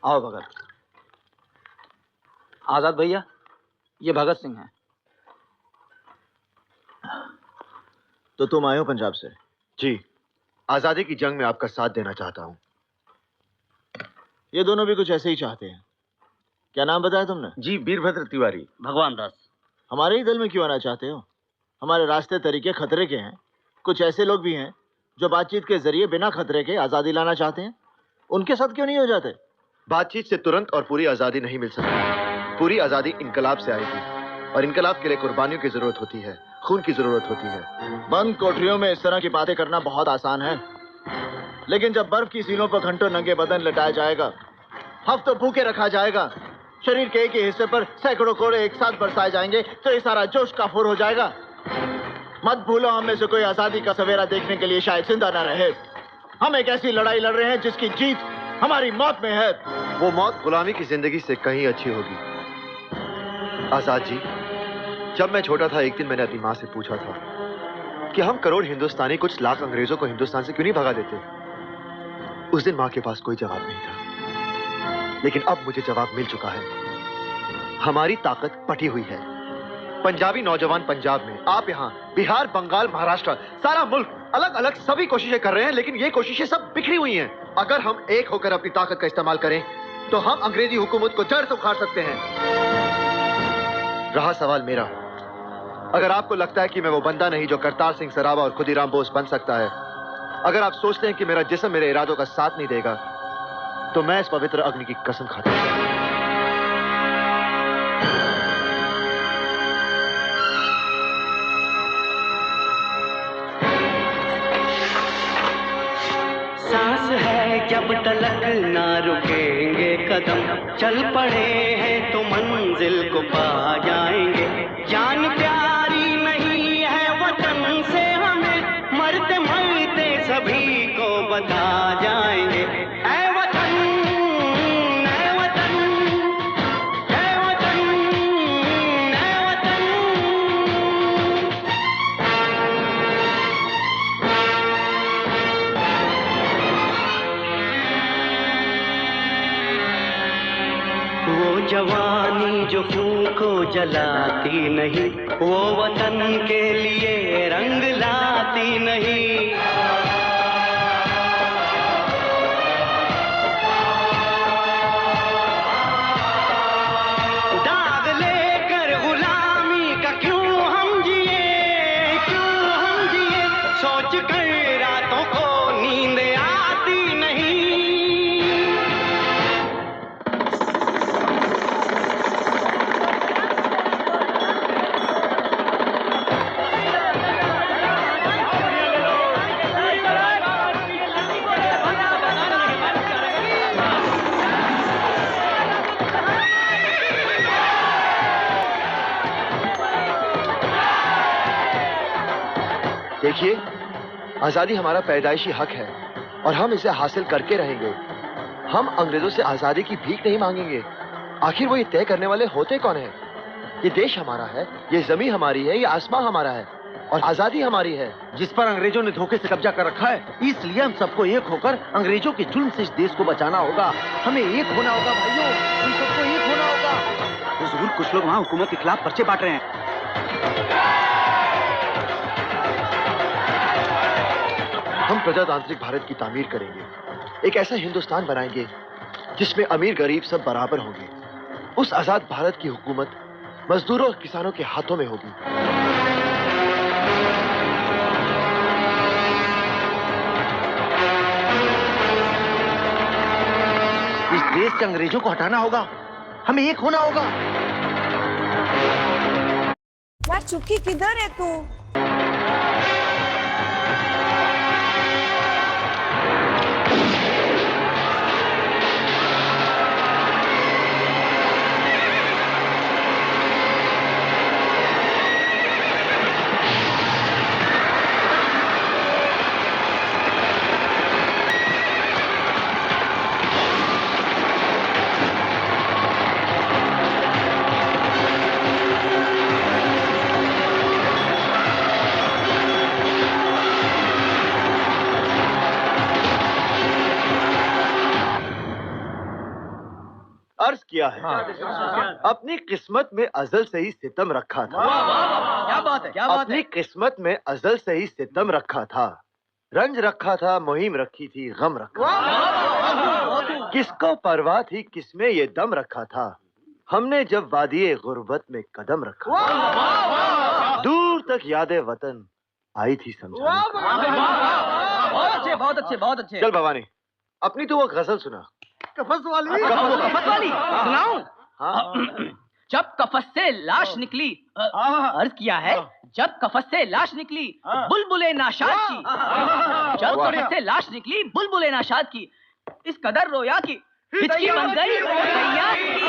आओ भगत। आजाद भैया, ये भगत सिंह है। तो तुम आए हो पंजाब से? जी, आजादी की जंग में आपका साथ देना चाहता हूं। ये दोनों भी कुछ ऐसे ही चाहते हैं। क्या नाम बताया तुमने? जी, वीरभद्र तिवारी। भगवान दास। हमारे ही दल में क्यों आना चाहते हो? हमारे रास्ते तरीके खतरे के हैं। कुछ ऐसे लोग भी हैं जो बातचीत के जरिए बिना खतरे के आजादी लाना चाहते हैं। उनके साथ क्यों नहीं हो जाते? बातचीत से तुरंत और पूरी आजादी नहीं मिल सकती। पूरी आजादी इनकलाब से आएगी, और इनकलाब के लिए कुर्बानियों की जरूरत होती है, खून की जरूरत होती है। बंद कोठरियों में इस तरह की बातें करना बहुत आसान है, लेकिन जब बर्फ की सीलों पर घंटों नंगे बदन लटाया जाएगा, हफ्तों भूखे रखा जाएगा, शरीर के एक ही हिस्से पर सैकड़ों कोड़े एक साथ बरसाए जाएंगे, तो ये सारा जोश काफूर हो जाएगा। मत भूलो, हम में से कोई आजादी का सवेरा देखने के लिए शायद जिंदा न रहे। हम एक ऐसी लड़ाई लड़ रहे हैं जिसकी जीत हमारी मौत में है। वो मौत गुलामी की जिंदगी से कहीं अच्छी होगी। आजाद जी, जब मैं छोटा था, एक दिन मैंने अपनी माँ से पूछा था कि हम करोड़ हिंदुस्तानी कुछ लाख अंग्रेजों को हिंदुस्तान से क्यों नहीं भगा देते। उस दिन माँ के पास कोई जवाब नहीं था, लेकिन अब मुझे जवाब मिल चुका है। हमारी ताकत पटी हुई है। पंजाबी नौजवान पंजाब में, आप यहाँ बिहार, बंगाल, महाराष्ट्र, सारा मुल्क अलग अलग सभी कोशिशें कर रहे हैं, लेकिन ये कोशिशें सब बिखरी हुई हैं। अगर हम एक होकर अपनी ताकत का इस्तेमाल करें तो हम अंग्रेजी हुकूमत को जड़ से उखाड़ सकते हैं। रहा सवाल मेरा, अगर आपको लगता है कि मैं वो बंदा नहीं जो करतार सिंह सराबा और खुदीराम बोस बन सकता है, अगर आप सोचते हैं कि मेरा जिस्म मेरे इरादों का साथ नहीं देगा, तो मैं इस पवित्र अग्नि की कसम खाता हूं। सांस है जब तलक ना रुकेंगे कदम, चल पड़े हैं तो मंजिल को पा जाएंगे। जान प्यारी नहीं है वतन से हमें, मरते मरते सभी को बता जाएंगे। ऐ वतन, ऐ वतन, ऐ वतन, ऐ वतन। वो जवानी जो खून को जलाती नहीं, वो वतन के लिए रंग लाती नहीं। दाग लेकर गुलामी का क्यों हम जिए, क्यों हम जिए, सोच कर रातों को नींद आती नहीं। देखिए, आजादी हमारा पैदाइशी हक है और हम इसे हासिल करके रहेंगे। हम अंग्रेजों से आजादी की भीख नहीं मांगेंगे। आखिर वो ये तय करने वाले होते कौन हैं? ये देश हमारा है, ये जमीन हमारी है, ये आसमां हमारा है, और आजादी हमारी है, जिस पर अंग्रेजों ने धोखे से कब्जा कर रखा है। इसलिए हम सबको एक होकर अंग्रेजों के जुल्म से इस देश को बचाना होगा। हमें एक होना होगा भाइयों, हम सबको एक होना होगा। तो जरूर कुछ लोग वहाँ हुकूमत के खिलाफ पर्चे बांट रहे हैं। हम प्रजातांत्रिक भारत की तामीर करेंगे। एक ऐसा हिंदुस्तान बनाएंगे जिसमें अमीर गरीब सब बराबर होंगे। उस आजाद भारत की हुकूमत मजदूरों और किसानों के हाथों में होगी। इस देश से अंग्रेजों को हटाना होगा, हमें एक होना होगा। क्या चुप्पी, किधर है तू? किया है। अपनी किस्मत में अजल से ही सितम रखा था। क्या बात है, क्या बात अपनी है। किस्मत में अजल से ही सितम रखा था, रंज रखा था, मुहिम रखी थी, गम रखा था। किसको परवाह थी, किसमें ये दम रखा था, हमने जब वादिये गुर्बत में कदम रखा था। दूर तक यादें वतन आई थी समझाने को। बहुत अच्छे, बहुत अच्छे, बहुत अच्छे। चल भवानी, अपनी तो वो गजल सुना। कफस वाली सुनाऊं? हाँ। जब कफस से लाश निकली, अर्ज किया है, जब कफस से लाश निकली बुलबुले नाशाद की, जब कफस से लाश निकली बुलबुले नाशाद की, इस कदर रोया की हिचकी बन गई सैयाद की।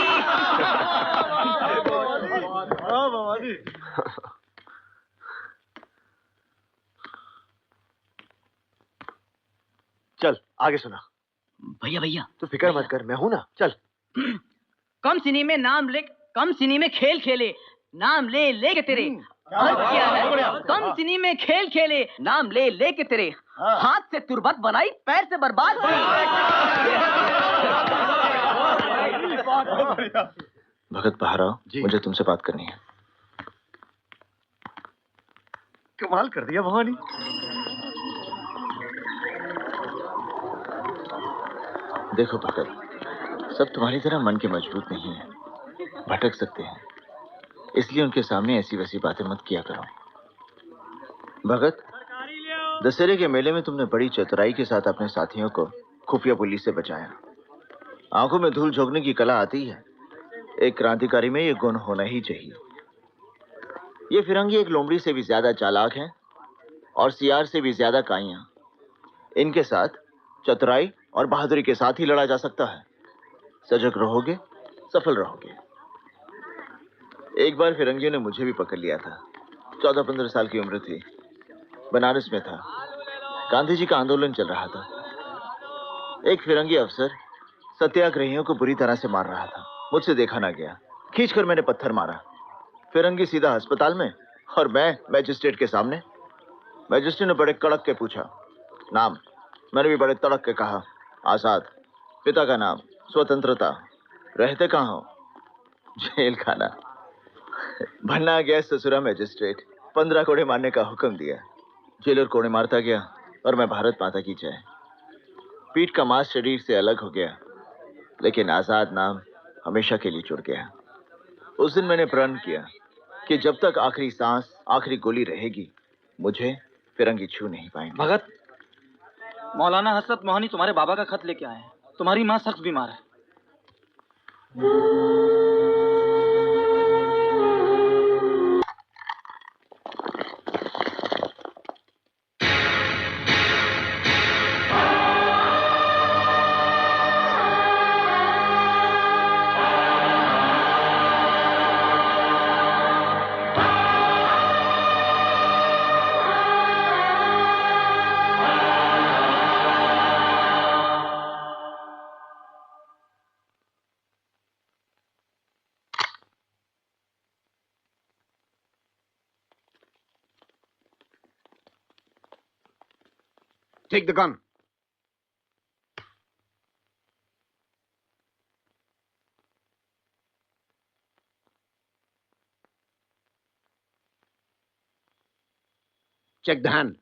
चल आगे सुना। भैया भैया तू फिक्र मत कर, मैं हूं ना। चल। कम सिनी में नाम ले, कम सिनी में खेल खेले, नाम ले ले के तेरे, अर्ज किया है, कम सिनी में खेल खेले, नाम ले ले के तेरे, हाथ से तुरबत बनाई, पैर से बर्बाद की। भगत बहाराव, मुझे तुमसे बात करनी है। कमाल कर दिया भवानी। देखो भगत, सब तुम्हारी तरह मन के मजबूत नहीं है, भटक सकते हैं, इसलिए उनके सामने ऐसी वैसी बातें मत किया करो। भगत, दशहरे के मेले में तुमने बड़ी चतुराई के साथ अपने साथियों को खुफिया पुलिस से बचाया। आंखों में धूल झोंकने की कला आती है, एक क्रांतिकारी में ये गुण होना ही चाहिए। ये फिरंगी एक लोमड़ी से भी ज्यादा चालाक हैं और सियार से भी ज्यादा काइयां। इनके साथ चतुराई और बहादुरी के साथ ही लड़ा जा सकता है। सजग रहोगे, सफल रहोगे। एक बार फिरंगियों ने मुझे भी पकड़ लिया था। 14-15 साल की उम्र थी, बनारस में था, गांधी जी का आंदोलन चल रहा था। एक फिरंगी अफसर सत्याग्रहियों को बुरी तरह से मार रहा था, मुझसे देखा ना गया, खींचकर मैंने पत्थर मारा। फिरंगी सीधा अस्पताल में और मैं मैजिस्ट्रेट के सामने। मैजिस्ट्रेट ने बड़े कड़क के पूछा, नाम? मैंने भी बड़े तड़क के कहा, आजाद। पिता का नाम? स्वतंत्रता। रहते कहाँ हो? जेल खाना। बनना गया ससुरा मैजिस्ट्रेट, 15 कोड़े मारने का हुक्म दिया। जेलर कोड़े मारता गया और मैं भारत माता की जय। पीठ का मांस शरीर से अलग हो गया, लेकिन आजाद नाम हमेशा के लिए जुड़ गया। उस दिन मैंने प्रण किया कि जब तक आखिरी सांस, आखिरी गोली रहेगी, मुझे फिरंगी छू नहीं पाएंगे। भगत, मौलाना हसरत मोहनी तुम्हारे बाबा का खत लेके आए हैं। तुम्हारी माँ सख्त बीमार है। Take the gun. Check the hand.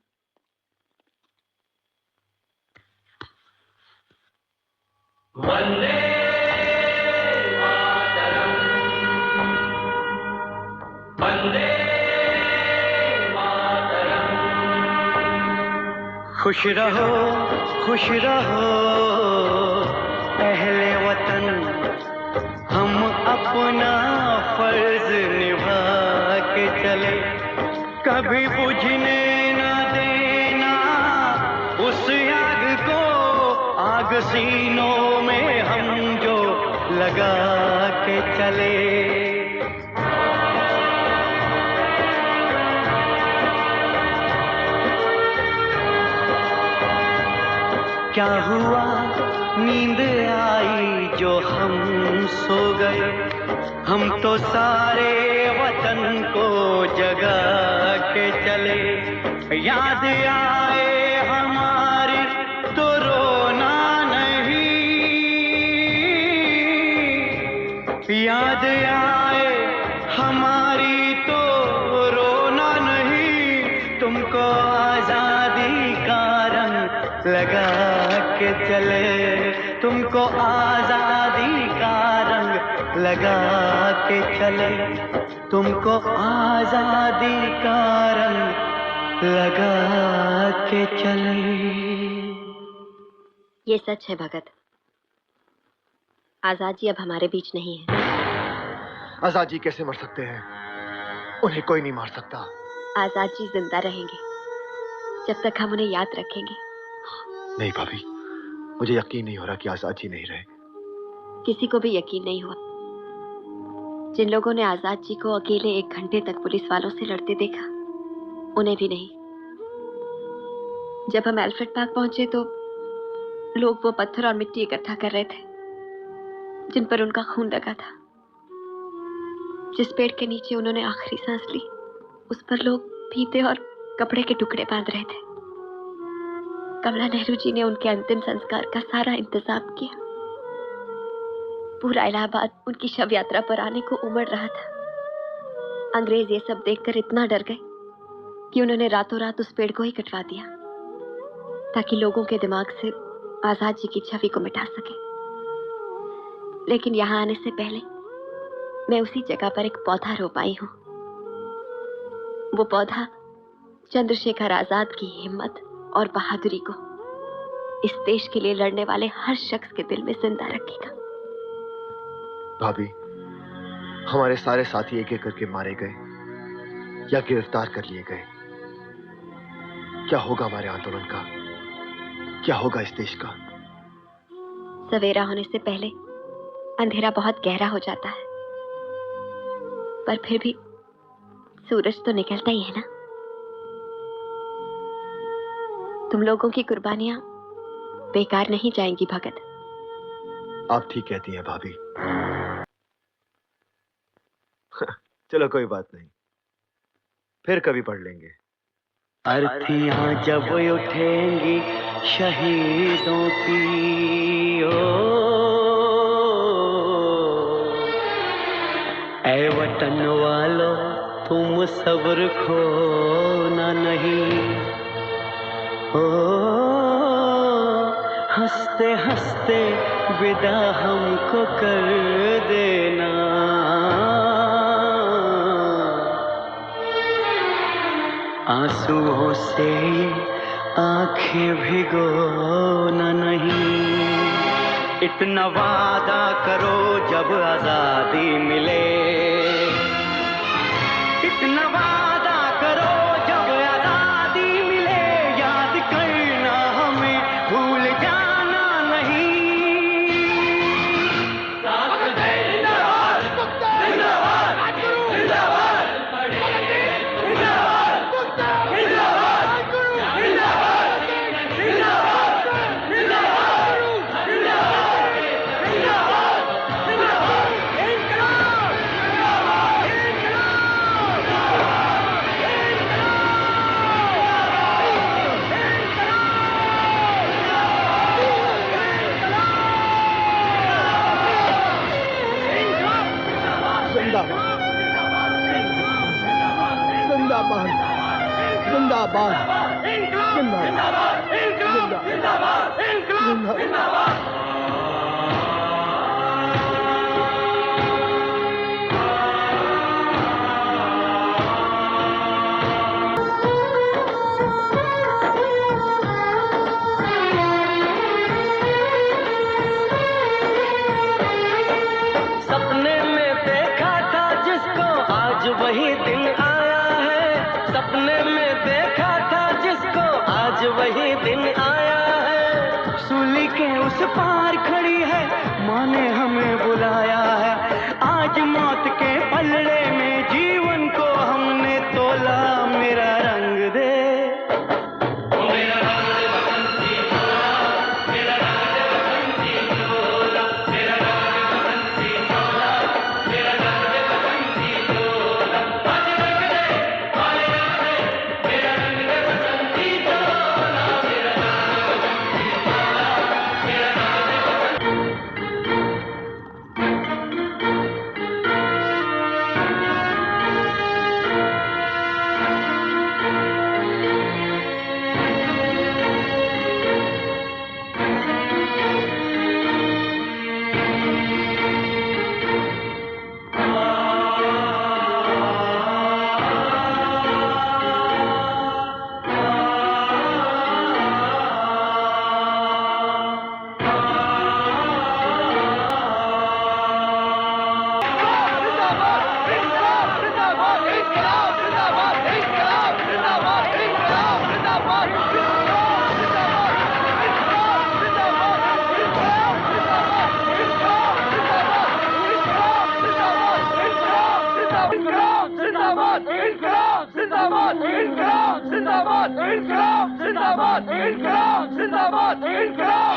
खुश रहो अहले वतन, हम अपना फर्ज निभा के चले, कभी बुझने न देना उस आग को, आग सीनों में हम जो लगा के चले। क्या हुआ नींद आई जो हम सो गए, हम तो सारे वतन को जगा के चले। याद आए हमारी तो रोना नहीं, आए हमारी तो रोना नहीं, तुमको आजादी का रंग लगा के चले, तुमको आजादी का रंग लगा के चले, तुमको आजादी का रंग लगा के चले। ये सच है भगत, आजाद जी अब हमारे बीच नहीं है। आजाद जी कैसे मर सकते हैं? उन्हें कोई नहीं मार सकता। आजाद जी जिंदा रहेंगे जब तक हम उन्हें याद रखेंगे। नहीं भाभी, मुझे यकीन नहीं हो रहा कि आजाद जी नहीं रहे। किसी को भी यकीन नहीं हुआ। जिन लोगों ने आजाद जी को अकेले 1 घंटे तक पुलिस वालों से लड़ते देखा, उन्हें भी नहीं। जब हम एल्फ्रेड पार्क पहुंचे तो लोग वो पत्थर और मिट्टी इकट्ठा कर रहे थे जिन पर उनका खून लगा था। जिस पेड़ के नीचे उन्होंने आखिरी सांस ली, उस पर लोग फीते और कपड़े के टुकड़े बांध रहे थे। कमला नेहरू जी ने उनके अंतिम संस्कार का सारा इंतजाम किया। पूरा इलाहाबाद उनकी शव यात्रा पर आने को उमड़ रहा था। अंग्रेज ये सब देखकर इतना डर गए कि उन्होंने रातों रात उस पेड़ को ही कटवा दिया ताकि लोगों के दिमाग से आजाद जी की छवि को मिटा सके। लेकिन यहां आने से पहले मैं उसी जगह पर एक पौधा रोप आई हूं। वो पौधा चंद्रशेखर आजाद की हिम्मत और बहादुरी को इस देश के लिए लड़ने वाले हर शख्स के दिल में जिंदा रखेगा। भाभी, हमारे सारे साथी एक एक करके मारे गए या गिरफ्तार कर लिए गए। क्या होगा हमारे आंदोलन का? क्या होगा इस देश का? सवेरा होने से पहले अंधेरा बहुत गहरा हो जाता है, पर फिर भी सूरज तो निकलता ही है ना। तुम लोगों की कुर्बानियां बेकार नहीं जाएंगी भगत। आप ठीक कहती हैं भाभी। चलो कोई बात नहीं, फिर कभी पढ़ लेंगे। अर्थियां जब उठेंगी शहीदों की, ओ ऐ वतन वालों तुम सब्र खोना नहीं, ओ हंसते हंसते विदा हमको कर देना, आंसुओं से आंखें भिगोना नहीं। इतना वादा करो जब आजादी मिले, इतना वादा करो जब आजादी मिले, याद करना हमें भूल जाना नहीं। जिंदाबाद, जिंदाबाद, जिंदाबाद, जिंदाबाद। सपने में देखा था जिसको आज वही दिन आया है, सपने में देखा था जिसको आज वही दिन आया है। सूली के उस पार खड़ी है, माँ ने हमें बुलाया है। आज मौत के पलड़े में जीवन को हमने तोला, मेरा रंग दे, जिंदाबाद इनकलाब जिंदाबाद इनकलाब जिंदाबाद इनकलाब जिंदाबाद इनकलाब जिंदाबाद इनकलाब